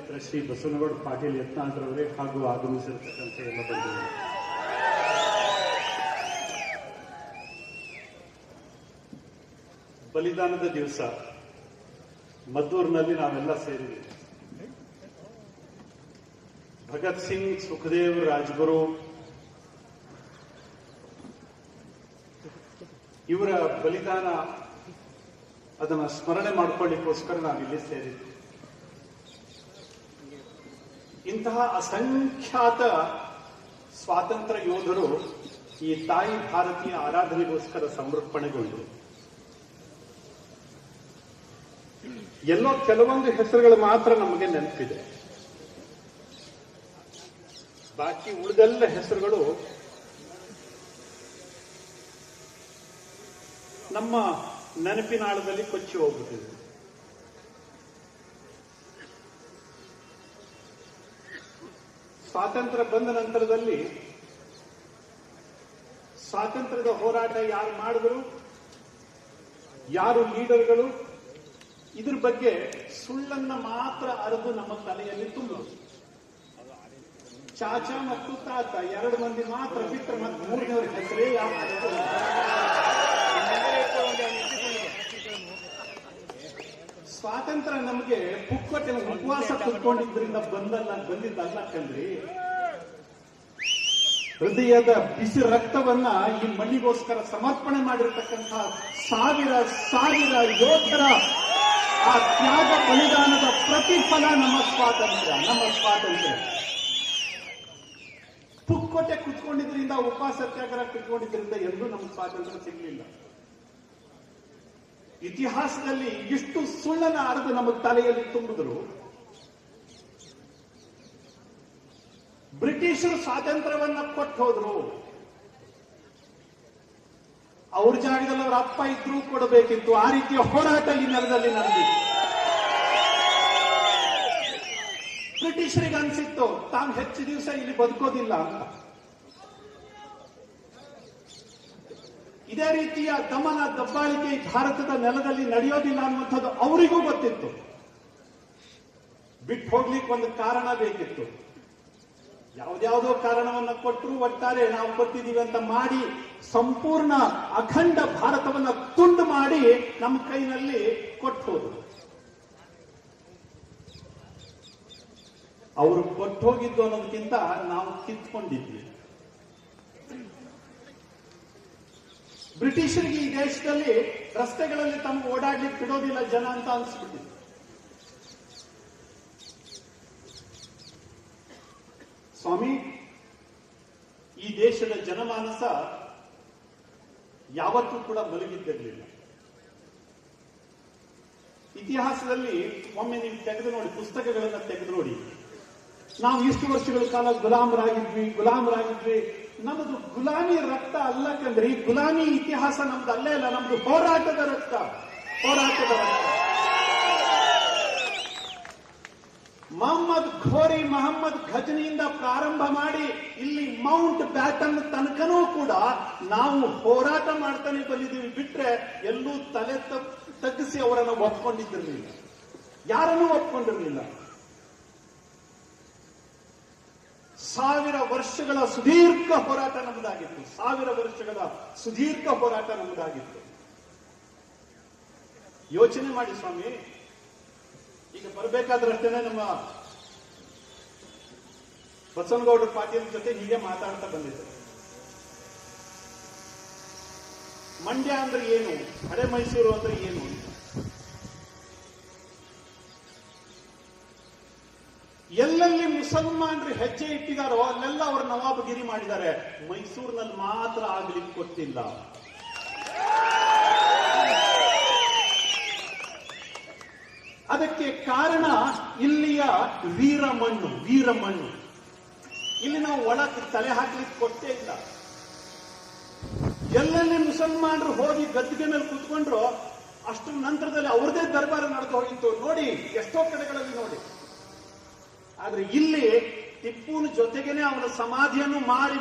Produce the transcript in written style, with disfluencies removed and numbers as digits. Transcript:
ಕ್ಷೇತ್ರ ಶ್ರೀ ಬಸವನಗೌಡ ಪಾಟೀಲ್ ಯತ್ನಾಳ್ರವರೇ ಹಾಗೂ ಆಗಮಿಸಿರ್ತಕ್ಕಂಥ ಎಲ್ಲ ಬಂಧುಗಳು, ಬಲಿದಾನದ ದಿವಸ ಮದ್ದೂರಿನಲ್ಲಿ ನಾವೆಲ್ಲ ಸೇರಿದ್ದೀವಿ. ಭಗತ್ ಸಿಂಗ್, ಸುಖದೇವ್, ರಾಜ್ಗುರು ಇವರ ಬಲಿದಾನ ಅದನ್ನ ಸ್ಮರಣೆ ಮಾಡ್ಕೊಳ್ಳಿಕ್ಕೋಸ್ಕರ ನಾವಿಲ್ಲಿ ಸೇರಿದ್ವಿ. ಇಂತಹ ಅಸಂಖ್ಯಾತ ಸ್ವಾತಂತ್ರ್ಯ ಯೋಧರು ಈ ತಾಯಿ ಭಾರತೀಯ ಆರಾಧನೆಗೋಸ್ಕರ ಸಮರ್ಪಣೆಗೊಂಡು ಎಲ್ಲೋ ಕೆಲವೊಂದು ಹೆಸರುಗಳು ಮಾತ್ರ ನಮಗೆ ನೆನಪಿದೆ. ಬಾಕಿ ಉಳಿದೆಲ್ಲ ಹೆಸರುಗಳು ನಮ್ಮ ನೆನಪಿನಾಳದಲ್ಲಿ ಕೊಚ್ಚಿ ಹೋಗ್ಬಿಟ್ಟಿದೆ. ಸ್ವಾತಂತ್ರ್ಯ ಬಂದ ನಂತರದಲ್ಲಿ ಸ್ವಾತಂತ್ರ್ಯದ ಹೋರಾಟ ಯಾರು ಮಾಡಿದ್ರು, ಯಾರು ಲೀಡರ್ಗಳು, ಇದ್ರ ಬಗ್ಗೆ ಸುಳ್ಳನ್ನ ಮಾತ್ರ ಅರೆದು ನಮ್ಮ ತಲೆಯಲ್ಲಿ ತುಂಬೋದು. ಚಾಚಾ ಮತ್ತು ತಾತ ಎರಡು ಮಂದಿ ಮಾತ್ರ ಬಿಟ್ಟರೆ ಮತ್ತೆ ಮೂರನೇವ್ರ ಹೆಸರೇ ಯಾವ. ಸ್ವಾತಂತ್ರ್ಯ ನಮಗೆ ಪುಕ್ಕಟೆ ಉಪವಾಸ ಕುತ್ಕೊಂಡಿದ್ರಿಂದ ಬಂದಿದ್ದಲ್ಲ ಕಣ್ರಿ. ಹೃದಯದ ಬಿಸಿ ರಕ್ತವನ್ನ ಈ ಮಣ್ಣಿಗೋಸ್ಕರ ಸಮರ್ಪಣೆ ಮಾಡಿರತಕ್ಕಂತಹ ಸಾವಿರ ಸಾವಿರ ಯೋಧರ ಆ ತ್ಯಾಗ ಬಲಿದಾನದ ಪ್ರತಿಫಲ ನಮ್ಮ ಸ್ವಾತಂತ್ರ್ಯ. ಪುಕ್ಕೋಟೆ ಕುತ್ಕೊಂಡಿದ್ರಿಂದ, ಉಪವಾಸ ಸತ್ಯಾಗ್ರಹ ಕುತ್ಕೊಂಡಿದ್ರಿಂದ ಎಲ್ಲೂ ನಮ್ಗೆ ಸ್ವಾತಂತ್ರ್ಯ ಸಿಗಲಿಲ್ಲ. ಇತಿಹಾಸದಲ್ಲಿ ಇಷ್ಟು ಸುಳ್ಳನ ಅರೆದು ನಮ್ಮ ತಲೆಯಲ್ಲಿ ತುಂಬಿದ್ರು. ಬ್ರಿಟಿಷರು ಸ್ವಾತಂತ್ರ್ಯವನ್ನ ಕೊಟ್ಟು ಹೋದ್ರು. ಅವ್ರ ಜಾಗದಲ್ಲಿ ಅವ್ರ ಅಪ್ಪ ಇದ್ರೂ ಕೊಡಬೇಕಿತ್ತು. ಆ ರೀತಿಯ ಹೋರಾಟ ಈ ನೆಲದಲ್ಲಿ ನಡೆದಿತ್ತು. ಬ್ರಿಟಿಷರಿಗೆ ಅನ್ಸಿತ್ತು ತಾವು ಹೆಚ್ಚು ದಿವಸ ಇಲ್ಲಿ ಬದುಕೋದಿಲ್ಲ ಅಂತ. ಇದೇ ರೀತಿಯ ದಮನ ದಬ್ಬಾಳಿಕೆ ಭಾರತದ ನೆಲದಲ್ಲಿ ನಡೆಯೋದಿಲ್ಲ ಅನ್ನುವಂಥದ್ದು ಅವರಿಗೂ ಗೊತ್ತಿತ್ತು. ಬಿಟ್ಟು ಹೋಗ್ಲಿಕ್ಕೆ ಒಂದು ಕಾರಣ ಬೇಕಿತ್ತು. ಯಾವುದ್ಯಾವುದೋ ಕಾರಣವನ್ನ ಕೊಟ್ಟರು, ಒಟ್ಟಾರೆ ನಾವು ಕೊಟ್ಟಿದ್ದೀವಿ ಅಂತ ಮಾಡಿ ಸಂಪೂರ್ಣ ಅಖಂಡ ಭಾರತವನ್ನ ತುಂಡು ಮಾಡಿ ನಮ್ಮ ಕೈನಲ್ಲಿ ಕೊಟ್ಟು ಹೋದ್ರು. ಅವರು ಕೊಟ್ಟು ಹೋಗಿದ್ದು ಅನ್ನೋದಕ್ಕಿಂತ ನಾವು ಕಿತ್ಕೊಂಡಿದ್ವಿ. ಬ್ರಿಟಿಷರಿಗೆ ಈ ದೇಶದಲ್ಲಿ ರಸ್ತೆಗಳಲ್ಲಿ ತಮಗೆ ಓಡಾಡ್ಲಿಕ್ಕೆ ಬಿಡೋದಿಲ್ಲ ಜನ ಅಂತ ಅನ್ಸ್ಬಿಟ್ಟಿದೆ. ಸ್ವಾಮಿ, ಈ ದೇಶದ ಜನಮಾನಸ ಯಾವತ್ತೂ ಕೂಡ ಮಲಗಿದ್ದಿರಲಿಲ್ಲ. ಇತಿಹಾಸದಲ್ಲಿ ಒಮ್ಮೆ ನೀವು ತೆಗೆದು ನೋಡಿ, ಪುಸ್ತಕಗಳನ್ನ ತೆಗೆದು ನೋಡಿ, ನಾವು ಇಷ್ಟು ವರ್ಷಗಳ ಕಾಲ ಗುಲಾಮರಾಗಿದ್ವಿ. ನಮ್ಮದು ಗುಲಾಮಿ ರಕ್ತ ಅಲ್ಲ ಕಂಡ್ರಿ. ಗುಲಾಮಿ ಇತಿಹಾಸ ನಮ್ದು ಅಲ್ಲೇ ಇಲ್ಲ, ನಮ್ದು ಹೋರಾಟದ ರಕ್ತ. ಮಹಮ್ಮದ್ ಘಜನಿಯಿಂದ ಪ್ರಾರಂಭ ಮಾಡಿ ಇಲ್ಲಿ ಮೌಂಟ್ ಬ್ಯಾಟನ್ ತನಕನೂ ಕೂಡ ನಾವು ಹೋರಾಟ ಮಾಡ್ತಾನೆ ಬಂದಿದ್ದೀವಿ. ಬಿಟ್ರೆ ಎಲ್ಲೂ ತಲೆ ತಗ್ಗಿಸಿ ಅವರನ್ನು ಒಪ್ಕೊಂಡಿದ್ದಿರಲಿಲ್ಲ, ಯಾರನ್ನೂ ಒಪ್ಕೊಂಡಿರಲಿಲ್ಲ. 1000 ವರ್ಷಗಳ ಸುದೀರ್ಘ ಹೋರಾಟ ನಮ್ಮದಾಗಿತ್ತು. 1000 ವರ್ಷಗಳ ಸುದೀರ್ಘ ಹೋರಾಟ ನಮ್ಮದಾಗಿತ್ತು. ಯೋಚನೆ ಮಾಡಿ ಸ್ವಾಮಿ, ಈಗ ಬರಬೇಕಾದ್ರಷ್ಟೇನೆ ನಮ್ಮ ಬಸವನಗೌಡ ಪಾಟೀಲ್ ಜೊತೆ ಹೀಗೆ ಮಾತಾಡ್ತಾ ಬಂದಿದ್ದೆ. ಮಂಡ್ಯ ಅಂದ್ರೆ ಏನು, ಹಳೆ ಮೈಸೂರು ಅಂದ್ರೆ ಏನು, ಎಲ್ಲೆಲ್ಲಿ ಮುಸಲ್ಮಾನರು ಹೆಜ್ಜೆ ಇಟ್ಟಿದಾರೋ ಅಲ್ಲೆಲ್ಲ ಅವರು ನವಾಬಗಿರಿ ಮಾಡಿದ್ದಾರೆ. ಮೈಸೂರಿನಲ್ಲಿ ಮಾತ್ರ ಆಗ್ಲಿಕ್ಕೆ ಕೊಟ್ಟಿಲ್ಲ. ಅದಕ್ಕೆ ಕಾರಣ ಇಲ್ಲಿಯ ವೀರಮಣ್ಣು. ಇಲ್ಲಿ ನಾವು ಒಳಗೆ ತಲೆ ಹಾಕ್ಲಿಕ್ಕೆ ಕೊಟ್ಟೇ ಇಲ್ಲ. ಎಲ್ಲೆಲ್ಲಿ ಮುಸಲ್ಮಾನರು ಹೋಗಿ ಗದ್ದಿಗೆ ಮೇಲೆ ಕೂತ್ಕೊಂಡ್ರು ಅಷ್ಟರ ನಂತರದಲ್ಲಿ ಅವ್ರದೇ ದರ್ಬಾರ ನಡೆದು ಹೋಗಿತ್ತು. ನೋಡಿ, ಎಷ್ಟೋ ಕಡೆಗಳಲ್ಲಿ ನೋಡಿ. ಆದ್ರೆ ಇಲ್ಲಿ ಟಿಪ್ಪುನ ಜೊತೆಗೇನೆ ಅವನ ಸಮಾಧಿಯನ್ನು ಮಾಡಿ